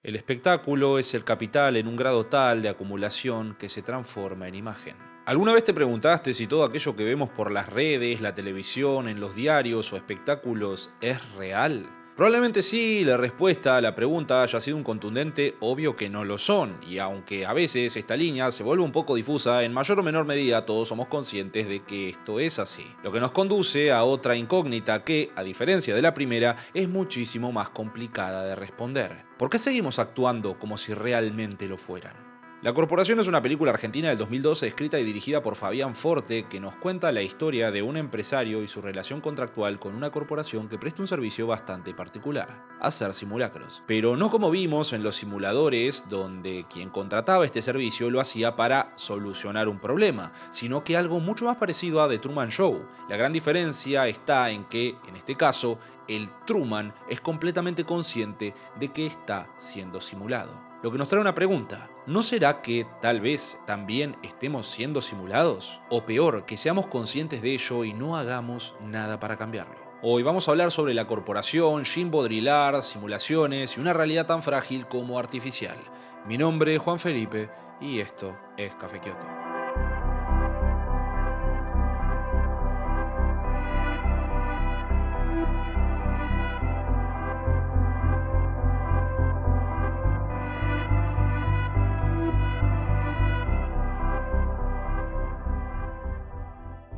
El espectáculo es el capital en un grado tal de acumulación que se transforma en imagen. ¿Alguna vez te preguntaste si todo aquello que vemos por las redes, la televisión, en los diarios o espectáculos es real? Probablemente sí, la respuesta a la pregunta haya sido un contundente obvio que no lo son, y aunque a veces esta línea se vuelve un poco difusa, en mayor o menor medida todos somos conscientes de que esto es así. Lo que nos conduce a otra incógnita que, a diferencia de la primera, es muchísimo más complicada de responder. ¿Por qué seguimos actuando como si realmente lo fueran? La Corporación es una película argentina del 2012 escrita y dirigida por Fabián Forte que nos cuenta la historia de un empresario y su relación contractual con una corporación que presta un servicio bastante particular, hacer simulacros. Pero no como vimos en los simuladores donde quien contrataba este servicio lo hacía para solucionar un problema, sino que algo mucho más parecido a The Truman Show. La gran diferencia está en que, en este caso, el Truman es completamente consciente de que está siendo simulado. Lo que nos trae una pregunta, ¿no será que tal vez también estemos siendo simulados? O peor, que seamos conscientes de ello y no hagamos nada para cambiarlo. Hoy vamos a hablar sobre la corporación, Jean Baudrillard, simulaciones y una realidad tan frágil como artificial. Mi nombre es Juan Felipe y esto es Café Kioto.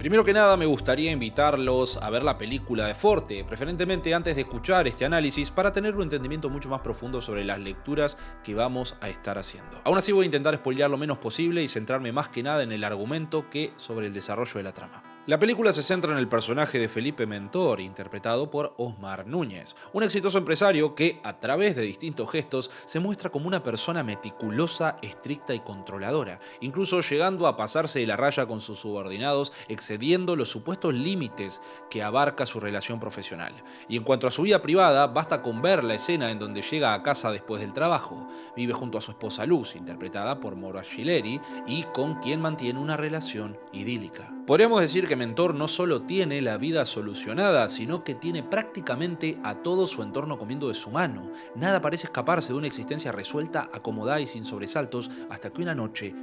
Primero que nada me gustaría invitarlos a ver la película de Forte, preferentemente antes de escuchar este análisis para tener un entendimiento mucho más profundo sobre las lecturas que vamos a estar haciendo. Aún así voy a intentar spoilear lo menos posible y centrarme más que nada en el argumento que sobre el desarrollo de la trama. La película se centra en el personaje de Felipe Mentor, interpretado por Osmar Núñez, un exitoso empresario que, a través de distintos gestos, se muestra como una persona meticulosa, estricta y controladora, incluso llegando a pasarse de la raya con sus subordinados, excediendo los supuestos límites que abarca su relación profesional. Y en cuanto a su vida privada, basta con ver la escena en donde llega a casa después del trabajo. Vive junto a su esposa Luz, interpretada por Maura Gileri, y con quien mantiene una relación idílica. Podríamos decir que Mentor no solo tiene la vida solucionada, sino que tiene prácticamente a todo su entorno comiendo de su mano. Nada parece escaparse de una existencia resuelta, acomodada y sin sobresaltos, hasta que una noche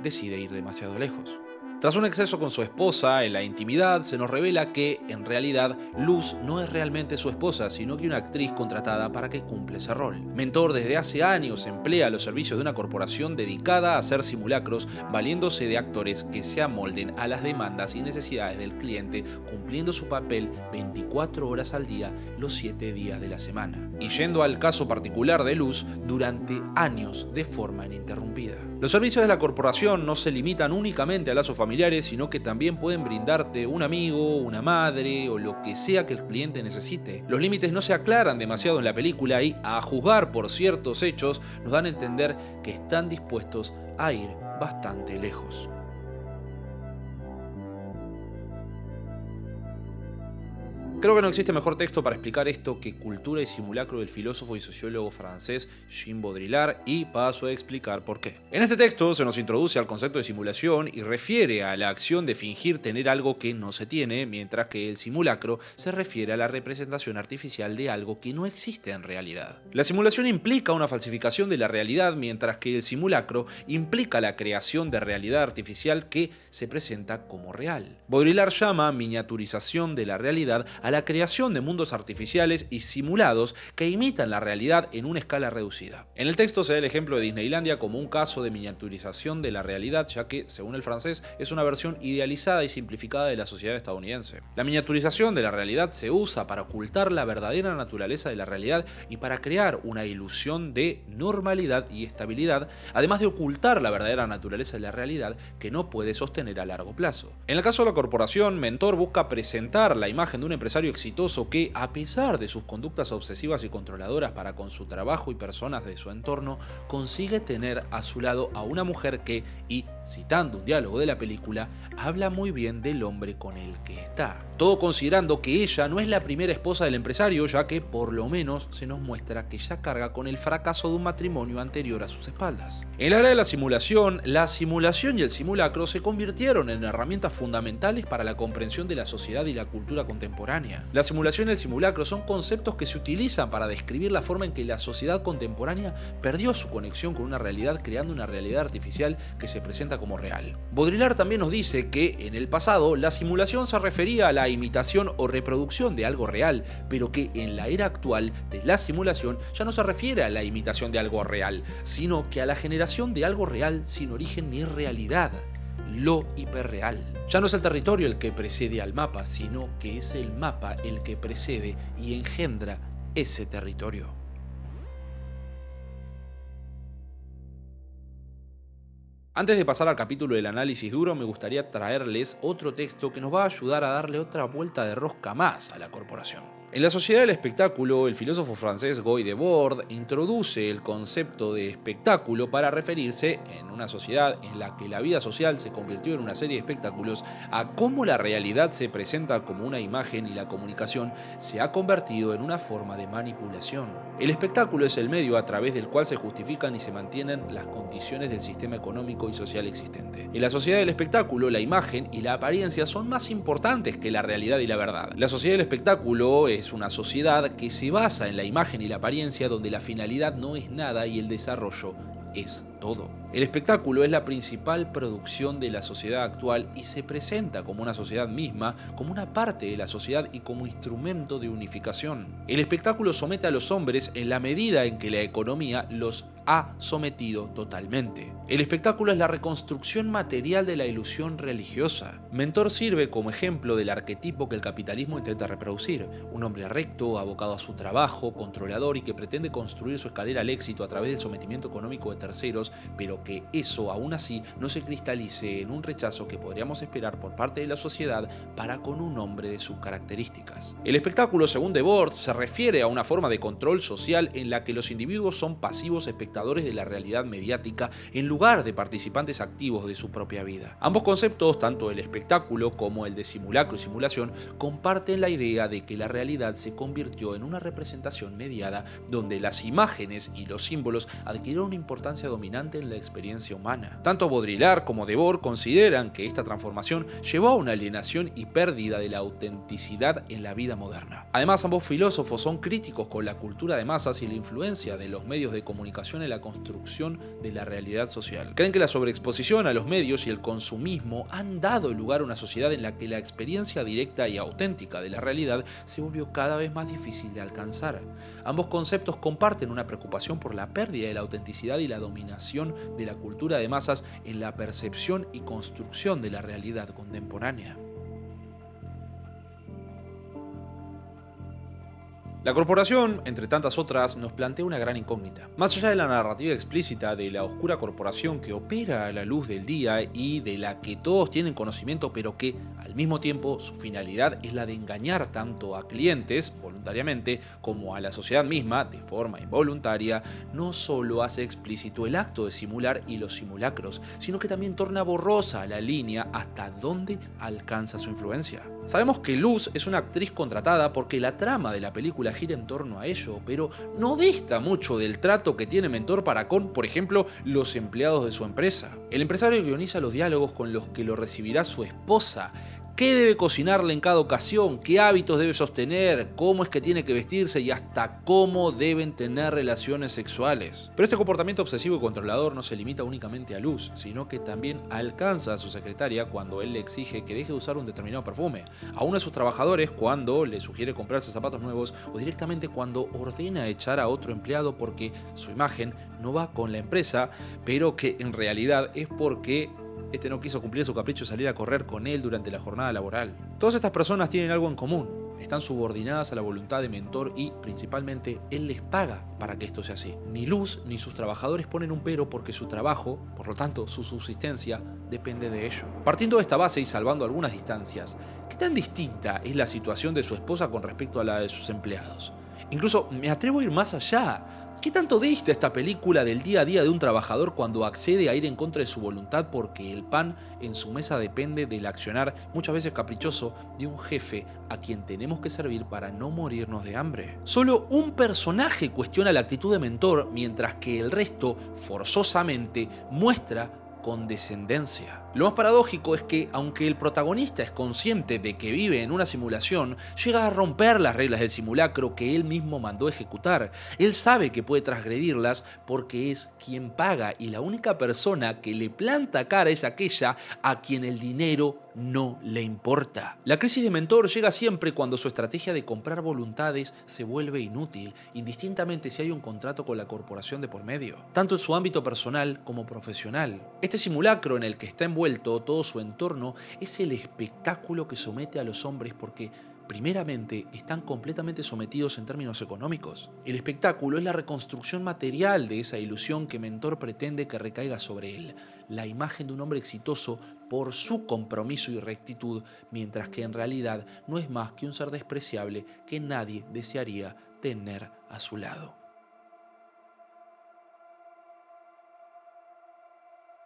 decide ir demasiado lejos. Tras un exceso con su esposa en la intimidad, se nos revela que, en realidad, Luz no es realmente su esposa, sino que una actriz contratada para que cumpla ese rol. Mentor desde hace años emplea los servicios de una corporación dedicada a hacer simulacros, valiéndose de actores que se amolden a las demandas y necesidades del cliente, cumpliendo su papel 24 horas al día, los 7 días de la semana. Y yendo al caso particular de Luz, durante años de forma ininterrumpida. Los servicios de la corporación no se limitan únicamente a lazos familiares, sino que también pueden brindarte un amigo, una madre o lo que sea que el cliente necesite. Los límites no se aclaran demasiado en la película y, a juzgar por ciertos hechos, nos dan a entender que están dispuestos a ir bastante lejos. Creo que no existe mejor texto para explicar esto que Cultura y simulacro del filósofo y sociólogo francés Jean Baudrillard, y paso a explicar por qué. En este texto se nos introduce al concepto de simulación y refiere a la acción de fingir tener algo que no se tiene, mientras que el simulacro se refiere a la representación artificial de algo que no existe en realidad. La simulación implica una falsificación de la realidad, mientras que el simulacro implica la creación de realidad artificial que se presenta como real. Baudrillard llama miniaturización de la realidad a la creación de mundos artificiales y simulados que imitan la realidad en una escala reducida. En el texto se da el ejemplo de Disneylandia como un caso de miniaturización de la realidad, ya que, según el francés, es una versión idealizada y simplificada de la sociedad estadounidense. La miniaturización de la realidad se usa para ocultar la verdadera naturaleza de la realidad y para crear una ilusión de normalidad y estabilidad, además de ocultar la verdadera naturaleza de la realidad que no puede sostener a largo plazo. En el caso de la corporación, Mentor busca presentar la imagen de un empresario exitoso que, a pesar de sus conductas obsesivas y controladoras para con su trabajo y personas de su entorno, consigue tener a su lado a una mujer que, y citando un diálogo de la película, habla muy bien del hombre con el que está. Todo considerando que ella no es la primera esposa del empresario, ya que por lo menos se nos muestra que ella carga con el fracaso de un matrimonio anterior a sus espaldas. En la era de la simulación y el simulacro se convirtieron en herramientas fundamentales para la comprensión de la sociedad y la cultura contemporánea. La simulación y el simulacro son conceptos que se utilizan para describir la forma en que la sociedad contemporánea perdió su conexión con una realidad, creando una realidad artificial que se presenta como real. Baudrillard también nos dice que en el pasado la simulación se refería a la imitación o reproducción de algo real, pero que en la era actual de la simulación ya no se refiere a la imitación de algo real, sino que a la generación de algo real sin origen ni realidad, lo hiperreal. Ya no es el territorio el que precede al mapa, sino que es el mapa el que precede y engendra ese territorio. Antes de pasar al capítulo del análisis duro, me gustaría traerles otro texto que nos va a ayudar a darle otra vuelta de rosca más a la corporación. En la sociedad del espectáculo, el filósofo francés Guy Debord introduce el concepto de espectáculo para referirse, en una sociedad en la que la vida social se convirtió en una serie de espectáculos, a cómo la realidad se presenta como una imagen y la comunicación se ha convertido en una forma de manipulación. El espectáculo es el medio a través del cual se justifican y se mantienen las condiciones del sistema económico y social existente. En la sociedad del espectáculo, la imagen y la apariencia son más importantes que la realidad y la verdad. La sociedad del espectáculo es una sociedad que se basa en la imagen y la apariencia, donde la finalidad no es nada y el desarrollo es todo. El espectáculo es la principal producción de la sociedad actual y se presenta como una sociedad misma, como una parte de la sociedad y como instrumento de unificación. El espectáculo somete a los hombres en la medida en que la economía los ha sometido totalmente. El espectáculo es la reconstrucción material de la ilusión religiosa. Mentor sirve como ejemplo del arquetipo que el capitalismo intenta reproducir: un hombre recto, abocado a su trabajo, controlador y que pretende construir su escalera al éxito a través del sometimiento económico de terceros, pero que eso aún así no se cristalice en un rechazo que podríamos esperar por parte de la sociedad para con un hombre de sus características. El espectáculo, según Debord, se refiere a una forma de control social en la que los individuos son pasivos espectadores de la realidad mediática en lugar de participantes activos de su propia vida. Ambos conceptos, tanto el espectáculo como el de simulacro y simulación, comparten la idea de que la realidad se convirtió en una representación mediada donde las imágenes y los símbolos adquirieron una importancia dominante en la experiencia humana. Tanto Baudrillard como Debord consideran que esta transformación llevó a una alienación y pérdida de la autenticidad en la vida moderna. Además, ambos filósofos son críticos con la cultura de masas y la influencia de los medios de comunicación en la construcción de la realidad social. Creen que la sobreexposición a los medios y el consumismo han dado lugar a una sociedad en la que la experiencia directa y auténtica de la realidad se volvió cada vez más difícil de alcanzar. Ambos conceptos comparten una preocupación por la pérdida de la autenticidad y la dominación de la cultura de masas en la percepción y construcción de la realidad contemporánea. La corporación, entre tantas otras, nos plantea una gran incógnita. Más allá de la narrativa explícita de la oscura corporación que opera a la luz del día y de la que todos tienen conocimiento, pero que al mismo tiempo su finalidad es la de engañar tanto a clientes voluntariamente como a la sociedad misma de forma involuntaria, no solo hace explícito el acto de simular y los simulacros, sino que también torna borrosa la línea hasta dónde alcanza su influencia. Sabemos que Luz es una actriz contratada porque la trama de la película gira en torno a ello, pero no dista mucho del trato que tiene Mentor para con, por ejemplo, los empleados de su empresa. El empresario guioniza los diálogos con los que lo recibirá su esposa. ¿Qué debe cocinarle en cada ocasión? ¿Qué hábitos debe sostener? ¿Cómo es que tiene que vestirse? Y hasta cómo deben tener relaciones sexuales. Pero este comportamiento obsesivo y controlador no se limita únicamente a Luz, sino que también alcanza a su secretaria cuando él le exige que deje de usar un determinado perfume, a uno de sus trabajadores cuando le sugiere comprarse zapatos nuevos o directamente cuando ordena echar a otro empleado porque su imagen no va con la empresa, pero que en realidad es porque este no quiso cumplir su capricho de salir a correr con él durante la jornada laboral. Todas estas personas tienen algo en común. Están subordinadas a la voluntad de Mentor y, principalmente, él les paga para que esto sea así. Ni Luz ni sus trabajadores ponen un pero porque su trabajo, por lo tanto su subsistencia, depende de ello. Partiendo de esta base y salvando algunas distancias, ¿qué tan distinta es la situación de su esposa con respecto a la de sus empleados? Incluso me atrevo a ir más allá. ¿Qué tanto dista esta película del día a día de un trabajador cuando accede a ir en contra de su voluntad porque el pan en su mesa depende del accionar, muchas veces caprichoso, de un jefe a quien tenemos que servir para no morirnos de hambre? Solo un personaje cuestiona la actitud de Mentor, mientras que el resto, forzosamente, muestra condescendencia. Lo más paradójico es que, aunque el protagonista es consciente de que vive en una simulación, llega a romper las reglas del simulacro que él mismo mandó ejecutar. Él sabe que puede transgredirlas porque es quien paga, y la única persona que le planta cara es aquella a quien el dinero no le importa. La crisis de Mentor llega siempre cuando su estrategia de comprar voluntades se vuelve inútil, indistintamente si hay un contrato con la corporación de por medio, tanto en su ámbito personal como profesional. Este simulacro en el que está envuelto todo su entorno es el espectáculo que somete a los hombres porque, primeramente, están completamente sometidos en términos económicos. El espectáculo es la reconstrucción material de esa ilusión que Mentor pretende que recaiga sobre él, la imagen de un hombre exitoso por su compromiso y rectitud, mientras que en realidad no es más que un ser despreciable que nadie desearía tener a su lado.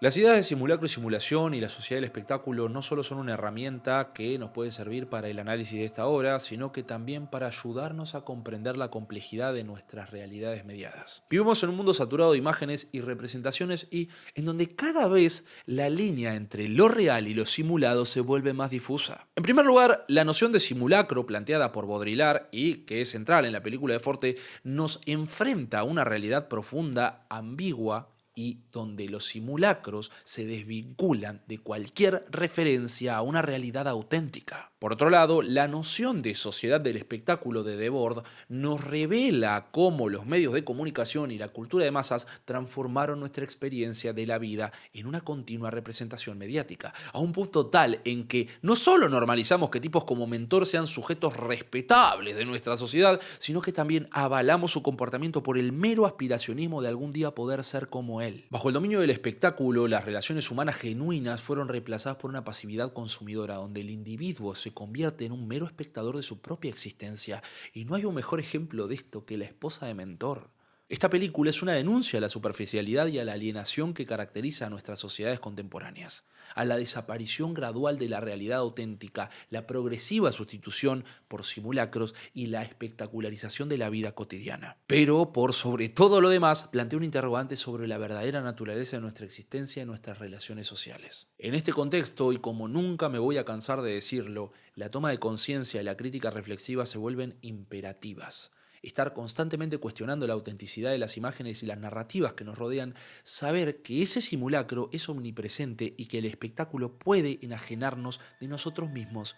Las ideas de simulacro y simulación y la sociedad del espectáculo no solo son una herramienta que nos puede servir para el análisis de esta obra, sino que también para ayudarnos a comprender la complejidad de nuestras realidades mediadas. Vivimos en un mundo saturado de imágenes y representaciones y en donde cada vez la línea entre lo real y lo simulado se vuelve más difusa. En primer lugar, la noción de simulacro planteada por Baudrillard y que es central en la película de Forte nos enfrenta a una realidad profunda, ambigua, y donde los simulacros se desvinculan de cualquier referencia a una realidad auténtica. Por otro lado, la noción de sociedad del espectáculo de Debord nos revela cómo los medios de comunicación y la cultura de masas transformaron nuestra experiencia de la vida en una continua representación mediática, a un punto tal en que no solo normalizamos que tipos como Mentor sean sujetos respetables de nuestra sociedad, sino que también avalamos su comportamiento por el mero aspiracionismo de algún día poder ser como él. Bajo el dominio del espectáculo, las relaciones humanas genuinas fueron reemplazadas por una pasividad consumidora, donde el individuo se convierte en un mero espectador de su propia existencia, y no hay un mejor ejemplo de esto que la esposa de Mentor. Esta película es una denuncia a la superficialidad y a la alienación que caracteriza a nuestras sociedades contemporáneas, a la desaparición gradual de la realidad auténtica, la progresiva sustitución por simulacros y la espectacularización de la vida cotidiana. Pero, por sobre todo lo demás, plantea un interrogante sobre la verdadera naturaleza de nuestra existencia y nuestras relaciones sociales. En este contexto, y como nunca me voy a cansar de decirlo, la toma de conciencia y la crítica reflexiva se vuelven imperativas. Estar constantemente cuestionando la autenticidad de las imágenes y las narrativas que nos rodean, saber que ese simulacro es omnipresente y que el espectáculo puede enajenarnos de nosotros mismos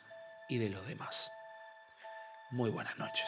y de los demás. Muy buenas noches.